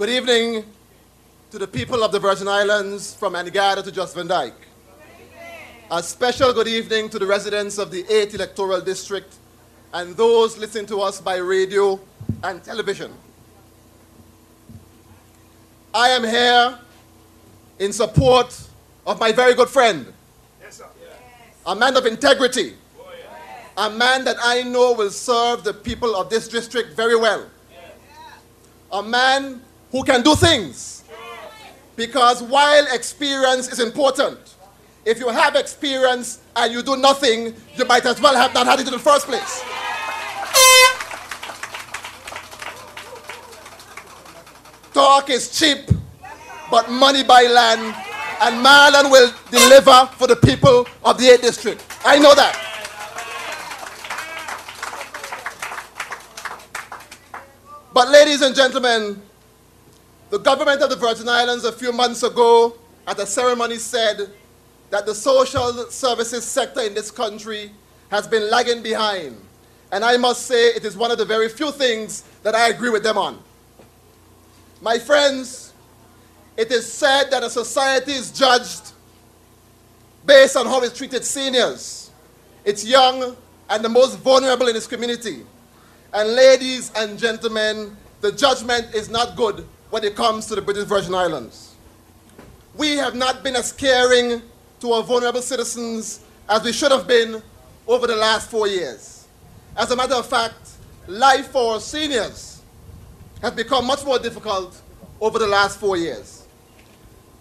Good evening to the people of the Virgin Islands from Antigua to Just Van Dyke. A special good evening to the residents of the 8th electoral district and those listening to us by radio and television. I am here in support of my very good friend, a man of integrity, a man that I know will serve the people of this district very well, a man who can do things, because while experience is important, if you have experience and you do nothing, you might as well have not had it in the first place. Talk is cheap, but money buy land, and Marlon will deliver for the people of the 8th district. I know that. But ladies and gentlemen, the government of the Virgin Islands a few months ago at a ceremony said that the social services sector in this country has been lagging behind. And I must say it is one of the very few things that I agree with them on. My friends, it is said that a society is judged based on how it treated seniors. It's young and the most vulnerable in its community. And ladies and gentlemen, the judgment is not good when it comes to the British Virgin Islands. We have not been as caring to our vulnerable citizens as we should have been over the last 4 years. As a matter of fact, life for our seniors has become much more difficult over the last 4 years.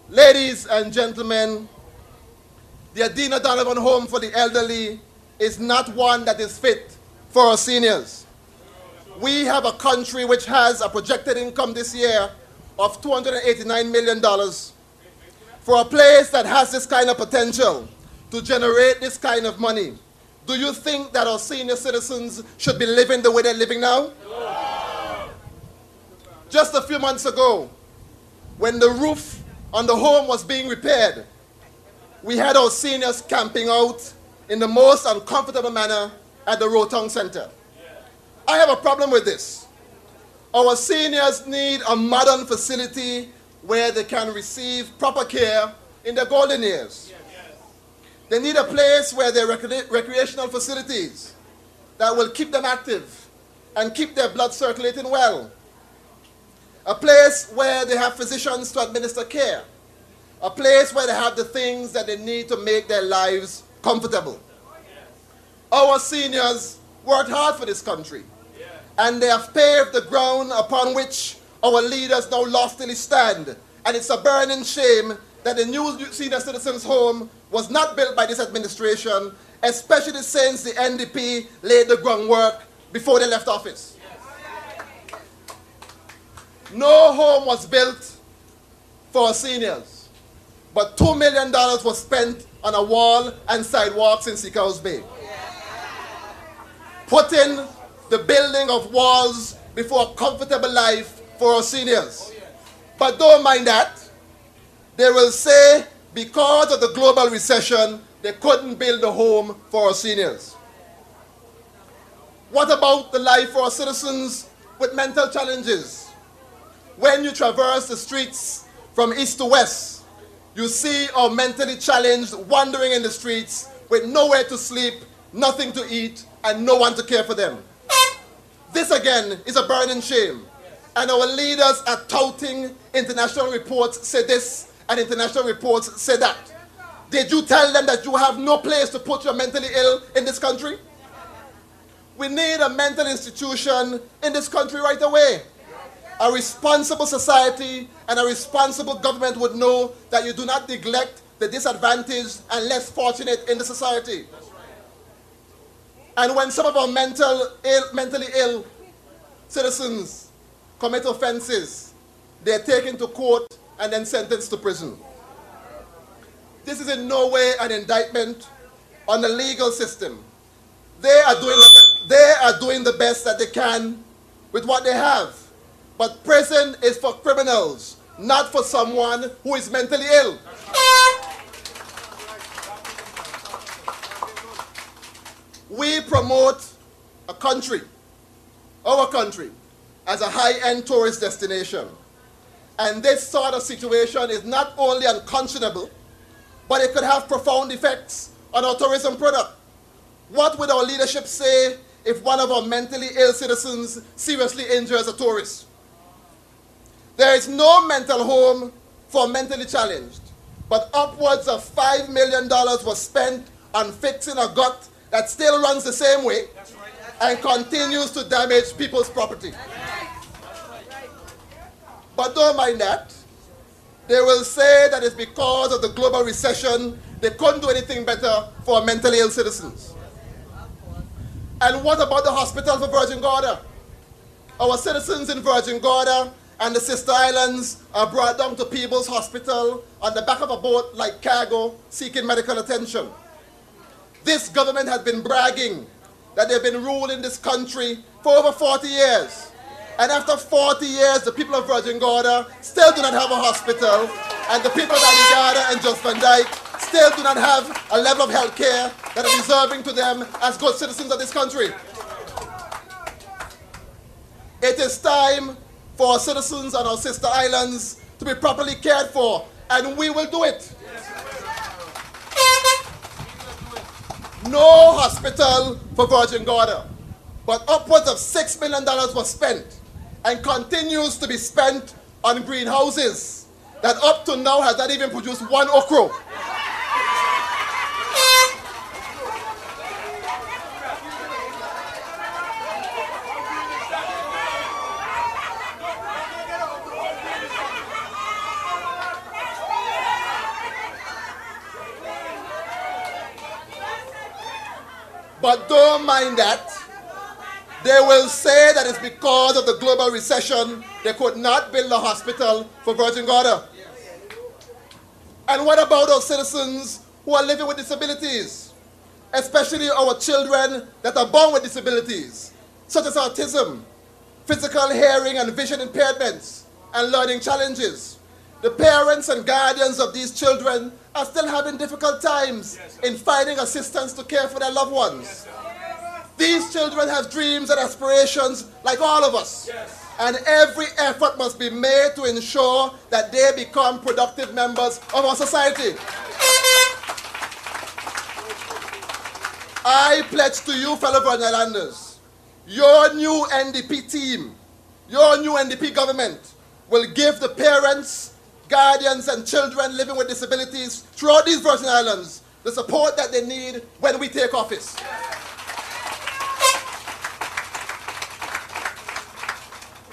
Ladies and gentlemen, the Adina Donovan Home for the Elderly is not one that is fit for our seniors. We have a country which has a projected income this year of $289 million. For a place that has this kind of potential to generate this kind of money, do you think that our senior citizens should be living the way they're living now? No. Just a few months ago, when the roof on the home was being repaired, we had our seniors camping out in the most uncomfortable manner at the Rotong Center. I have a problem with this. Our seniors need a modern facility where they can receive proper care in their golden years. They need a place where there are recreational facilities that will keep them active and keep their blood circulating well. A place where they have physicians to administer care. A place where they have the things that they need to make their lives comfortable. Our seniors worked hard for this country, and they have paved the ground upon which our leaders now loftily stand. And it's a burning shame that the new senior citizens' home was not built by this administration, especially since the NDP laid the groundwork before they left office. No home was built for our seniors, but $2 million was spent on a wall and sidewalks in Seacoast Bay. Putting the building of walls before a comfortable life for our seniors. But don't mind that. They will say because of the global recession, they couldn't build a home for our seniors. What about the life for our citizens with mental challenges? When you traverse the streets from east to west, you see our mentally challenged wandering in the streets with nowhere to sleep, nothing to eat, and no one to care for them. This again is a burning shame. And our leaders are touting international reports say this and international reports say that. Did you tell them that you have no place to put your mentally ill in this country? We need a mental institution in this country right away. A responsible society and a responsible government would know that you do not neglect the disadvantaged and less fortunate in the society. And when some of our mentally ill citizens commit offenses, they're taken to court and then sentenced to prison. This is in no way an indictment on the legal system. They are doing the best that they can with what they have. But prison is for criminals, not for someone who is mentally ill. We promote a country, our country, as a high-end tourist destination. And this sort of situation is not only unconscionable, but it could have profound effects on our tourism product. What would our leadership say if one of our mentally ill citizens seriously injures a tourist? There is no mental home for mentally challenged, but upwards of $5 million was spent on fixing a gut that still runs the same way and continues to damage people's property. But don't mind that. They will say that it's because of the global recession they couldn't do anything better for mentally ill citizens. And what about the hospital for Virgin Gorda? Our citizens in Virgin Gorda and the Sister Islands are brought down to Peebles Hospital on the back of a boat like cargo seeking medical attention. This government has been bragging that they've been ruling this country for over 40 years. And after 40 years, the people of Virgin Gorda still do not have a hospital, and the people of Antigua and Just Van Dyke still do not have a level of health care that is deserving to them as good citizens of this country. It is time for our citizens on our sister islands to be properly cared for, and we will do it. No hospital for Virgin Gorda, but upwards of $6 million was spent and continues to be spent on greenhouses that up to now has not even produced one okra. But don't mind that. They will say that it's because of the global recession they could not build a hospital for Virgin Gorda. And what about our citizens who are living with disabilities? Especially our children that are born with disabilities, such as autism, physical, hearing, and vision impairments, and learning challenges. The parents and guardians of these children are still having difficult times in finding assistance to care for their loved ones. These children have dreams and aspirations like all of us. And every effort must be made to ensure that they become productive members of our society. I pledge to you, fellow Virgin Islanders, your new NDP team, your new NDP government will give the parents, guardians, and children living with disabilities throughout these Virgin Islands the support that they need when we take office.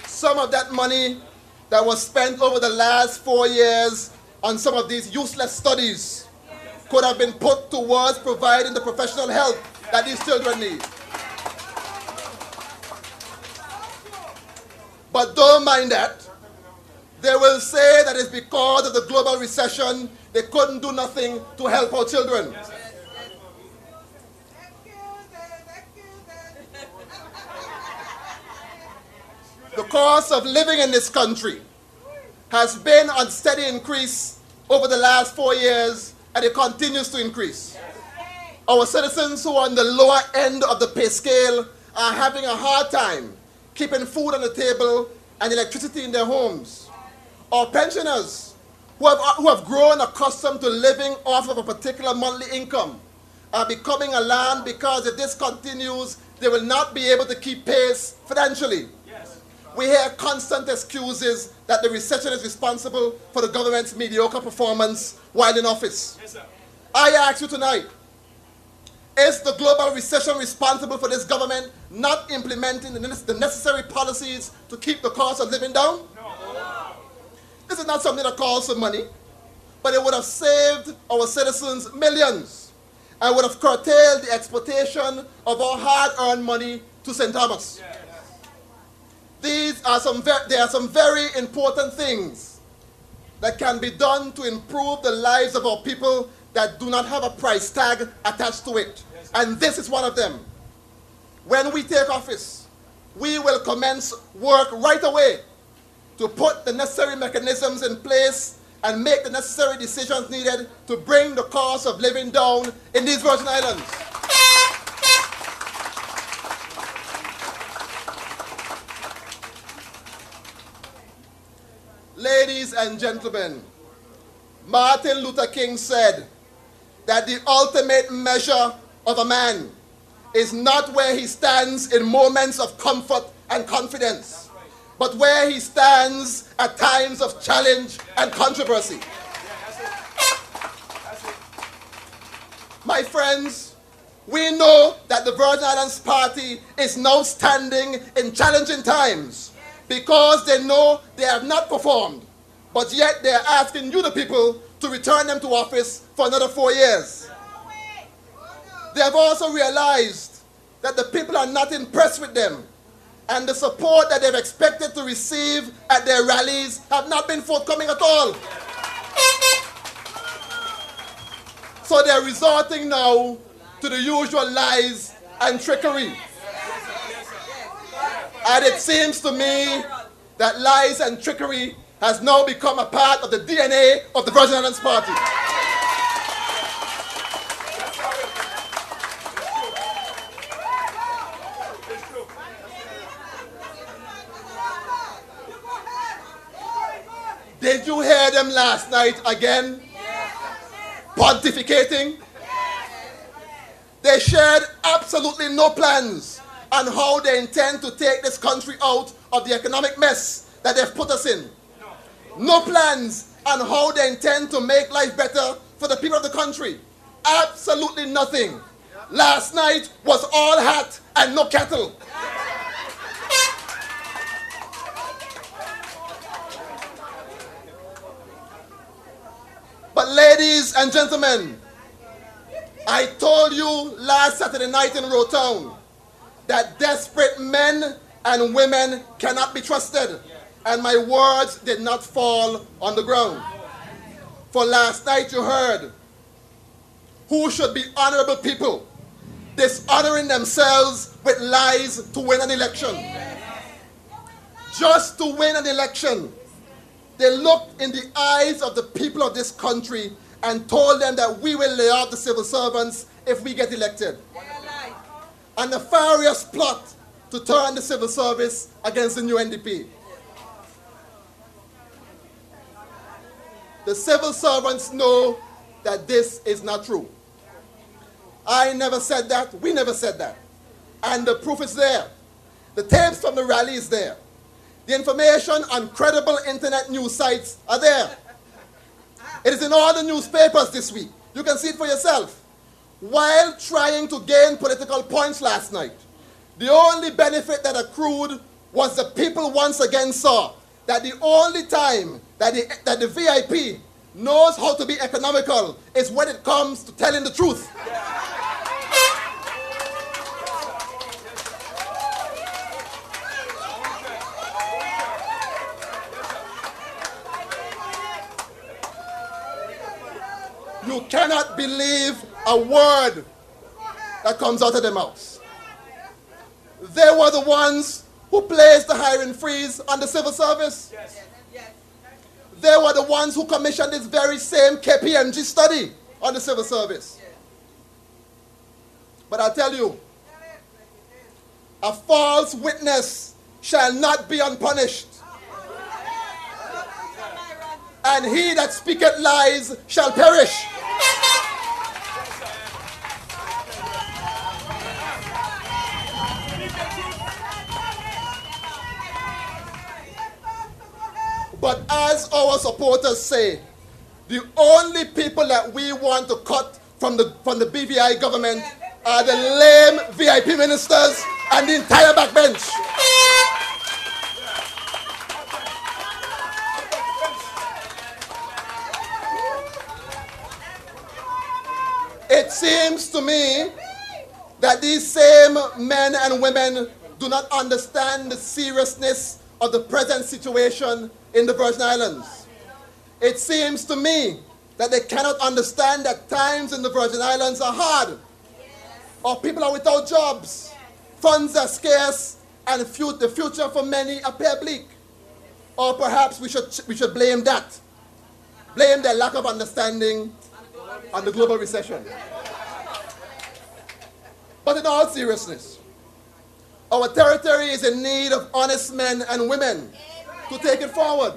Some of that money that was spent over the last 4 years on some of these useless studies could have been put towards providing the professional help that these children need. But don't mind that. They will say that it's because of the global recession they couldn't do nothing to help our children. The cost of living in this country has been on steady increase over the last 4 years, and it continues to increase. Our citizens who are on the lower end of the pay scale are having a hard time keeping food on the table and electricity in their homes. Our pensioners who have grown accustomed to living off of a particular monthly income are becoming alarmed because if this continues, they will not be able to keep pace financially. We hear constant excuses that the recession is responsible for the government's mediocre performance while in office. Yes, sir. I ask you tonight, is the global recession responsible for this government not implementing the necessary policies to keep the cost of living down? No. This is not something that calls for money, but it would have saved our citizens millions and would have curtailed the exportation of our hard-earned money to St. Thomas. Yeah. There are some very important things that can be done to improve the lives of our people that do not have a price tag attached to it. Yes, and this is one of them. When we take office, we will commence work right away to put the necessary mechanisms in place and make the necessary decisions needed to bring the cost of living down in these Virgin Islands. Ladies and gentlemen, Martin Luther King said that the ultimate measure of a man is not where he stands in moments of comfort and confidence, but where he stands at times of challenge and controversy. My friends, we know that the Virgin Islands Party is now standing in challenging times because they know they have not performed, but yet they are asking you, the people, to return them to office for another 4 years. They have also realized that the people are not impressed with them, and the support that they've expected to receive at their rallies have not been forthcoming at all. So they're resorting now to the usual lies and trickery. And it seems to me that lies and trickery has now become a part of the DNA of the Virgin Islands Party. Did you hear them last night again? Pontificating? They shared absolutely no plans on how they intend to take this country out of the economic mess that they've put us in. No plans on how they intend to make life better for the people of the country. Absolutely nothing. Last night was all hat and no cattle. But ladies and gentlemen, I told you last Saturday night in Rowtown that desperate men and women cannot be trusted, and my words did not fall on the ground. For last night you heard who should be honorable people dishonoring themselves with lies to win an election. Just to win an election. They looked in the eyes of the people of this country and told them that we will lay off the civil servants if we get elected. A nefarious plot to turn the civil service against the new NDP. The civil servants know that this is not true. I never said that. We never said that. And the proof is there. The tapes from the rally is there. The information on credible internet news sites are there. It is in all the newspapers this week. You can see it for yourself. While trying to gain political points last night, the only benefit that accrued was the people once again saw that the only time that the VIP knows how to be economical is when it comes to telling the truth. You cannot believe a word that comes out of their mouths. They were the ones who placed the hiring freeze on the civil service. Yes. They were the ones who commissioned this very same KPMG study on the civil service. But I tell you, a false witness shall not be unpunished. And he that speaketh lies shall perish. But as our supporters say, the only people that we want to cut from the BVI government are the lame VIP ministers and the entire backbench. It seems to me that these same men and women do not understand the seriousness of the present situation in the Virgin Islands. It seems to me that they cannot understand that times in the Virgin Islands are hard, or people are without jobs, funds are scarce, and the future for many appear bleak. Or perhaps we should blame that. Blame their lack of understanding on the global recession. But in all seriousness, our territory is in need of honest men and women to take it forward.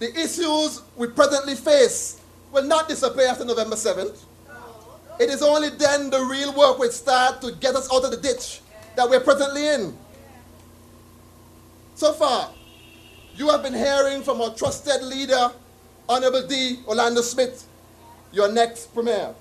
the issues we presently face will not disappear after November 7th. It is only then the real work will start to get us out of the ditch that we're presently in. So far, you have been hearing from our trusted leader, Honorable D. Orlando Smith, your next premier.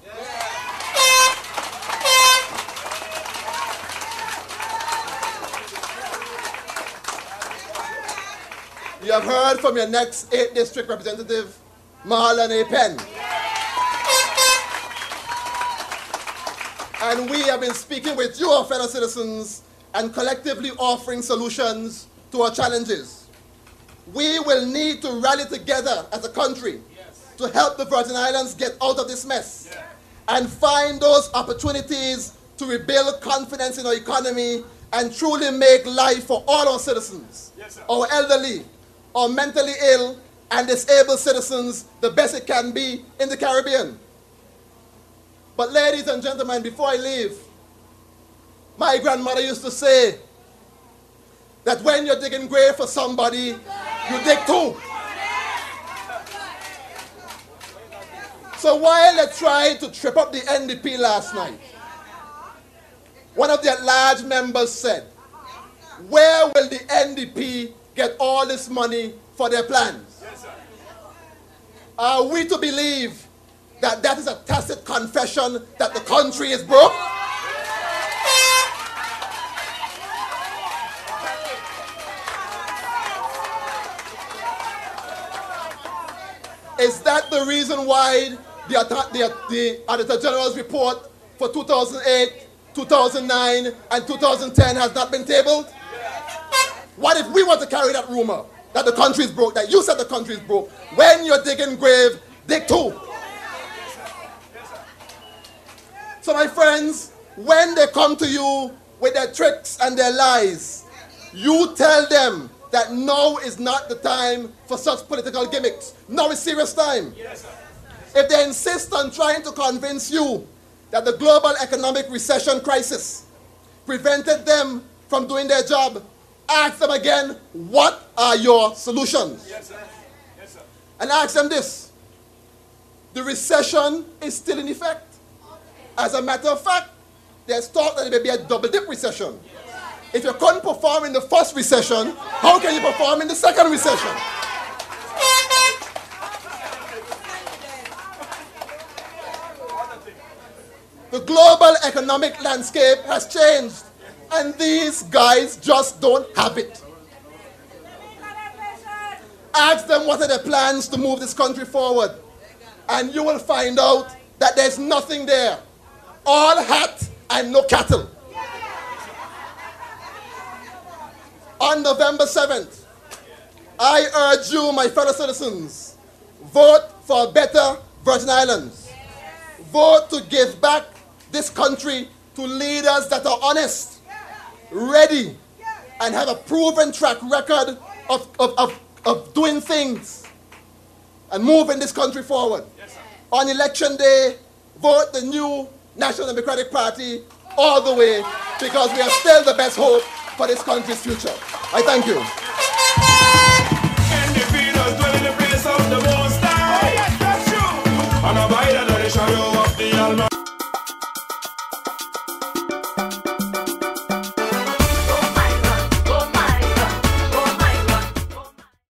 You have heard from your next 8th District Representative, Marlon A. Penn. And we have been speaking with you, our fellow citizens, and collectively offering solutions to our challenges. We will need to rally together as a country to help the Virgin Islands get out of this mess and find those opportunities to rebuild confidence in our economy and truly make life for all our citizens, our elderly, our mentally ill, and disabled citizens the best it can be in the Caribbean. But ladies and gentlemen, before I leave, my grandmother used to say that when you're digging grave for somebody, you dig two. So while they tried to trip up the NDP last night, one of their large members said, where will the NDP get all this money for their plans? Are we to believe that that is a tacit confession that the country is broke? Is that the reason why the Auditor General's report for 2008, 2009, and 2010 has not been tabled? What if we want to carry that rumor that the country is broke, that you said the country is broke? When you're digging grave, dig two. So my friends, when they come to you with their tricks and their lies, you tell them that now is not the time for such political gimmicks. Now is serious time. If they insist on trying to convince you that the global economic recession crisis prevented them from doing their job, ask them again, what are your solutions? And ask them this: the recession is still in effect. As a matter of fact, there's talk that it may be a double-dip recession. If you couldn't perform in the first recession, how can you perform in the second recession? The global economic landscape has changed, and these guys just don't have it. Ask them what are their plans to move this country forward, and you will find out that there's nothing there. All hat and no cattle. On November 7th, I urge you, my fellow citizens, vote for a better Virgin Islands. Vote to give back this country to leaders that are honest, ready, and have a proven track record of doing things and moving this country forward. On election day, vote the new National Democratic Party all the way, because we are still the best hope for this country's future. I thank you. NDP does dwell in the place of the Most High. Oh, yes, that's true. And abide under the shadow of the Almighty.